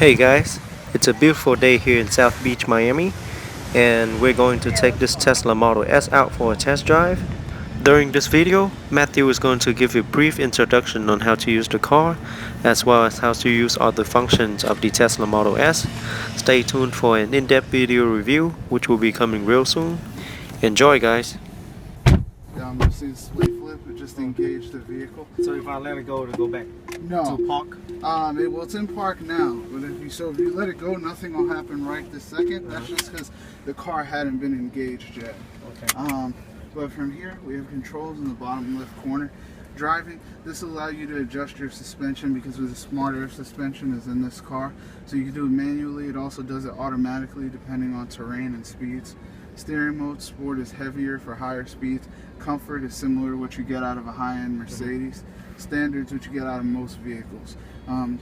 Hey guys, it's a beautiful day here in South Beach, Miami, and we're going to take this Tesla Model S out for a test drive. During this video, Matthew is going to give you a brief introduction on how to use the car, as well as how to use other functions of the Tesla Model S. Stay tuned for an in-depth video review, which will be coming real soon. Enjoy guys! I'm going to see the sway flip, it just engaged the vehicle. So if I let it go, it'll go back No. to park? Well, it's in park now, but if you let it go, nothing will happen right this second. That's just because the car hadn't been engaged yet. Okay. But from here, we have controls in the bottom left corner. Driving, this will allow you to adjust your suspension because the smart air suspension is in this car. So you can do it manually. It also does it automatically depending on terrain and speeds. Steering mode, sport is heavier for higher speeds. Comfort is similar to what you get out of a high-end Mercedes. Standards, what you get out of most vehicles.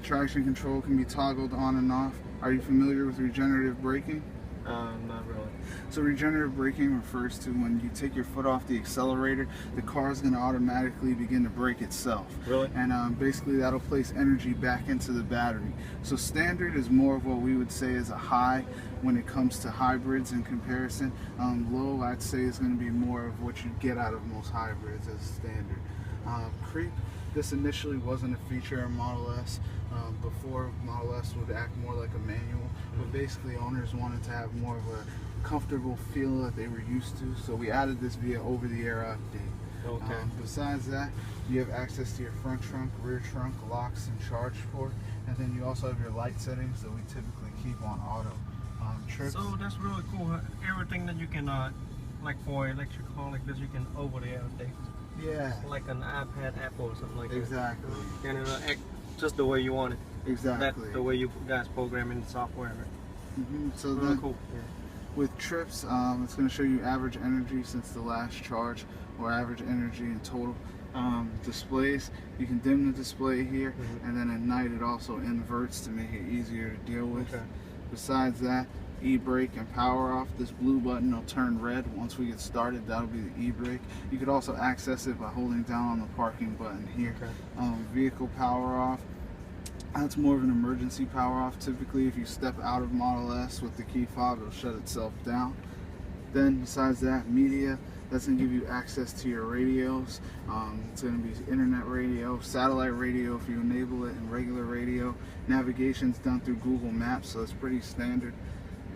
Traction control can be toggled on and off. Are you familiar with regenerative braking? Not really. So regenerative braking refers to when you take your foot off the accelerator, the car is going to automatically begin to brake itself. Really? And basically that'll place energy back into the battery. So standard is more of what we would say is a high when it comes to hybrids in comparison. Low, I'd say, is going to be more of what you get out of most hybrids as standard. Creep, this initially wasn't a feature in Model S. Before, Model S would act more like a manual, but basically owners wanted to have more of a comfortable feel that they were used to, so we added this via over-the-air update. Okay. Besides that, you have access to your front trunk, rear trunk, locks, and charge port, and then you also have your light settings that we typically keep on auto. Trips. So that's really cool. Everything that you can, like for electric car like this, you can over-the-air update. Yeah. Like an iPad app or something like that. Exactly. And it'll act just the way you want it. Exactly. That, the way you guys program in the software, right? So really then, cool. Yeah. with trips, it's going to show you average energy since the last charge, or average energy in total. Displays, you can dim the display here, and then at night it also inverts to make it easier to deal with. Okay. Besides that, e-brake and power off. This blue button will turn red once we get started. That'll be the e-brake. You could also access it by holding down on the parking button here. Okay. Vehicle power off. That's more of an emergency power off. Typically, if you step out of Model S with the key fob, it'll shut itself down. Then besides that, media, that's going to give you access to your radios. It's going to be internet radio, satellite radio if you enable it, and regular radio. Navigation's done through Google Maps, so it's pretty standard.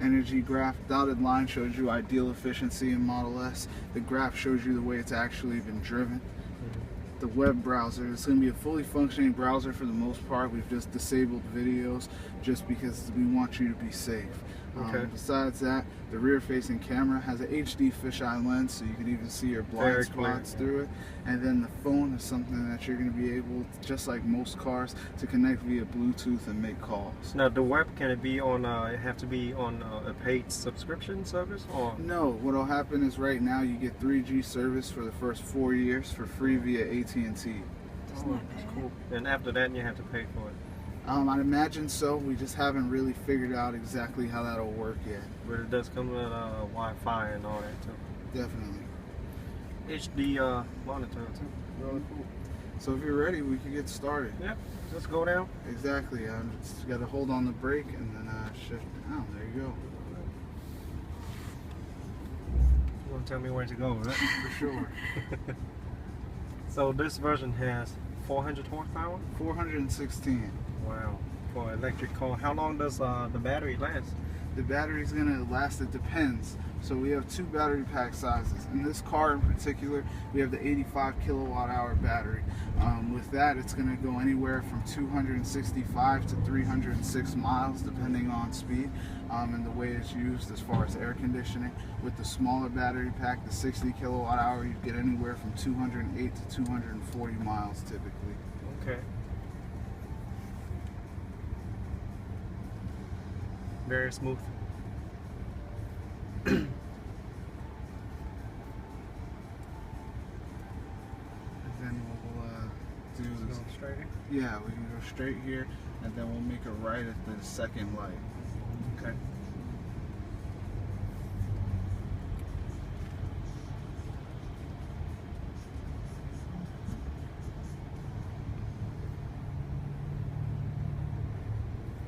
Energy graph, dotted line shows you ideal efficiency in Model S. The graph shows you the way it's actually been driven. The web browser, it's going to be a fully functioning browser for the most part. We've just disabled videos just because we want you to be safe. Okay. Besides that, the rear facing camera has an HD fisheye lens, so you can even see your blind spots through it. And then the phone is something that you're going to be able, just like most cars, to connect via Bluetooth and make calls. Now the web, can it be on, it have to be on a paid subscription service? Or? No, what'll happen is right now you get 3G service for the first 4 years for free via AT&T. That's cool. And after that you have to pay for it. I'd imagine so. We just haven't really figured out exactly how that'll work yet. But it does come with Wi-Fi and all that too. Definitely. HD monitor too. Really cool. So if you're ready, we can get started. Yep. Just go down. Exactly. Just got to hold on the brake and then shift down. There you go. You want to tell me where to go, right? For sure. So this version has 400 horsepower? 416. Wow. For an electric car. How long does the battery last? The battery's going to last, it depends. So we have two battery pack sizes. In this car in particular, we have the 85 kilowatt hour battery. With that, it's going to go anywhere from 265 to 306 miles depending on speed and the way it's used as far as air conditioning. With the smaller battery pack, the 60 kilowatt hour, you get anywhere from 208 to 240 miles typically. Okay. Very smooth. And then we'll do Go straight here? Yeah, we can go straight here, and then we'll make a right at the second light. Okay.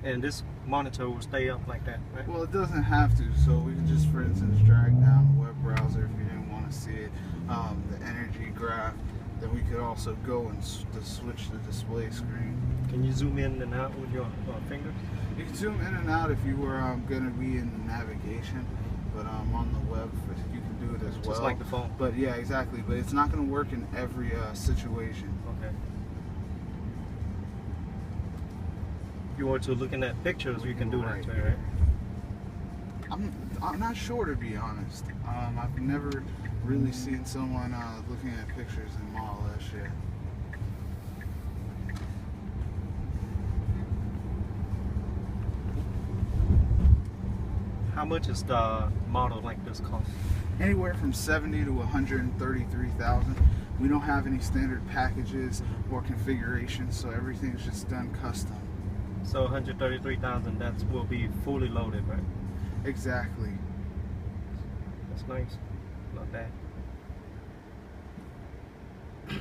And this monitor will stay up like that, right? Well, it doesn't have to. So we can just, for instance, drag down the web browser if you didn't want to see it. The energy graph. Then we could also go and switch the display screen. Can you zoom in and out with your finger? You can zoom in and out if you were going to be in navigation, but on the web you can do it as well. Just like the phone. But yeah, exactly. But it's not going to work in every situation. Okay. If you were to looking at pictures, you can do that too, right? I'm not sure, to be honest. I've never really seen someone looking at pictures in Model S yet. How much is the model like this cost? Anywhere from 70 to 133,000. We don't have any standard packages or configurations, so everything's just done custom. So 133,000, that will be fully loaded, right? Exactly. That's nice. Not bad. You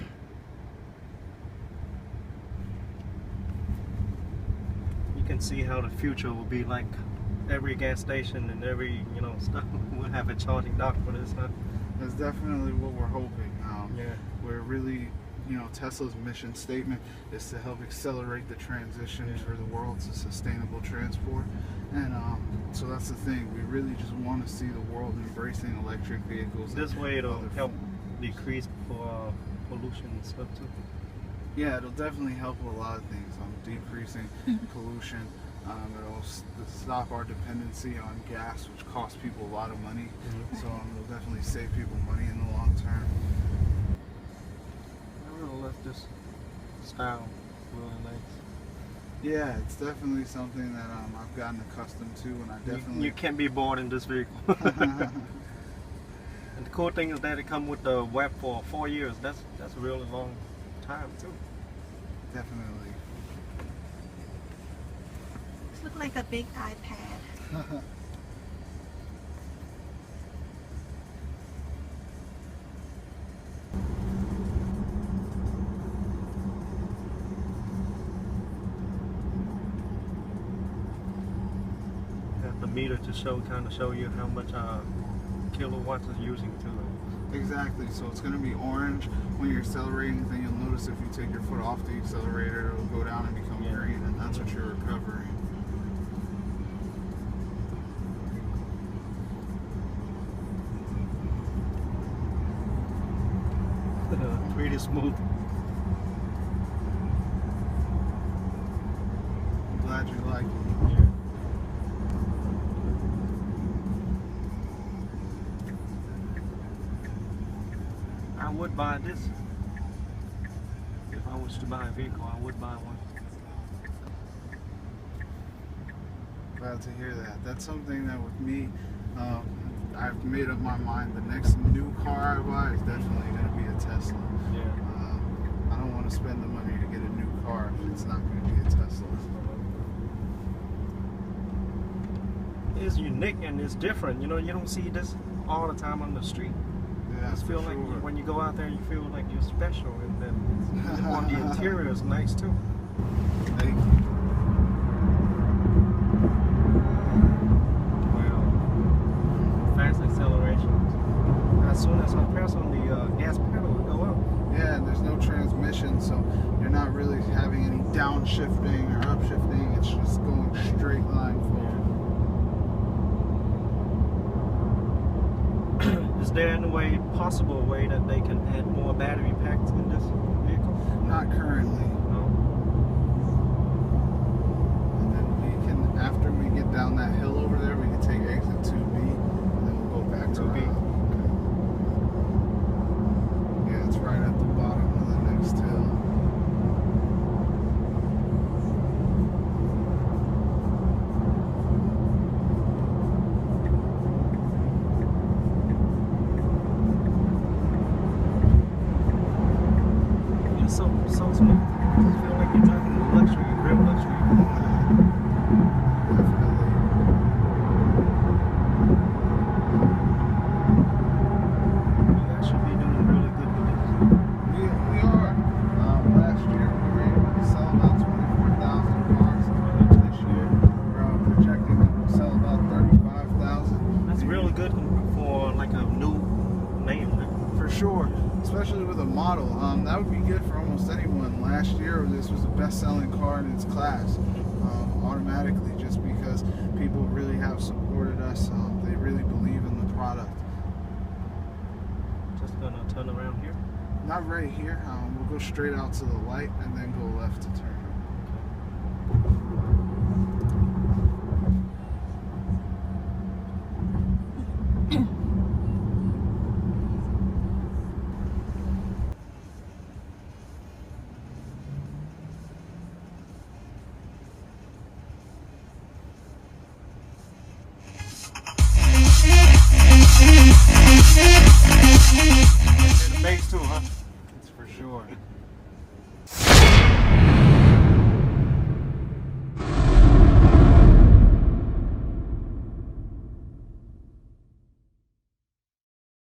can see how the future will be like. Every gas station and every stuff will have a charging dock for this, huh? That's definitely what we're hoping. Yeah. We're really, Tesla's mission statement is to help accelerate the transition for the world to sustainable transport, and so that's the thing. We really just want to see the world embracing electric vehicles. This way it'll help decrease pollution and stuff too. Yeah, it'll definitely help with a lot of things. Decreasing pollution. It'll stop our dependency on gas, which costs people a lot of money. So it'll definitely save people money in the long term. Nevertheless, this style really nice. Yeah, it's definitely something that I've gotten accustomed to, and I definitely... You can't be bored in this vehicle. And the cool thing is that it comes with the web for 4 years. That's a really long time too. Definitely. Look like a big iPad. Got the meter to show you how much kilowatts is using to it. Exactly. So it's going to be orange when you're accelerating. Then you'll notice if you take your foot off the accelerator, it'll go down and become green, and that's what you're recovering. Pretty smooth. I'm glad you like it. Yeah. I would buy this. If I was to buy a vehicle, I would buy one. Glad to hear that. That's something that with me, I've made up my mind. The next new car I buy is definitely going to be a Tesla. Yeah. I don't want to spend the money to get a new car if it's not going to be a Tesla. It's unique and it's different. You don't see this all the time on the street. Yeah, I feel like when you go out there, you feel like you're special, and then on the interior is nice too. Thank you. Fast accelerations. As soon as I press on the gas pedal, it will go up. Yeah, and there's no transmission, so you're not really having any downshifting or upshifting. It's just going straight line forward. Is there any possible way that they can add more battery packs in this vehicle? Not currently. No. And then we can, after we get down that hill over there, we can take exit 2B, and then we'll go back to 2B. Yeah, it's right at the bottom of the next hill. It's so smooth. model. That would be good for almost anyone. Last year, this was the best-selling car in its class, automatically, just because people really have supported us. They really believe in the product. Just gonna turn around here. Not right here. We'll go straight out to the light and then go left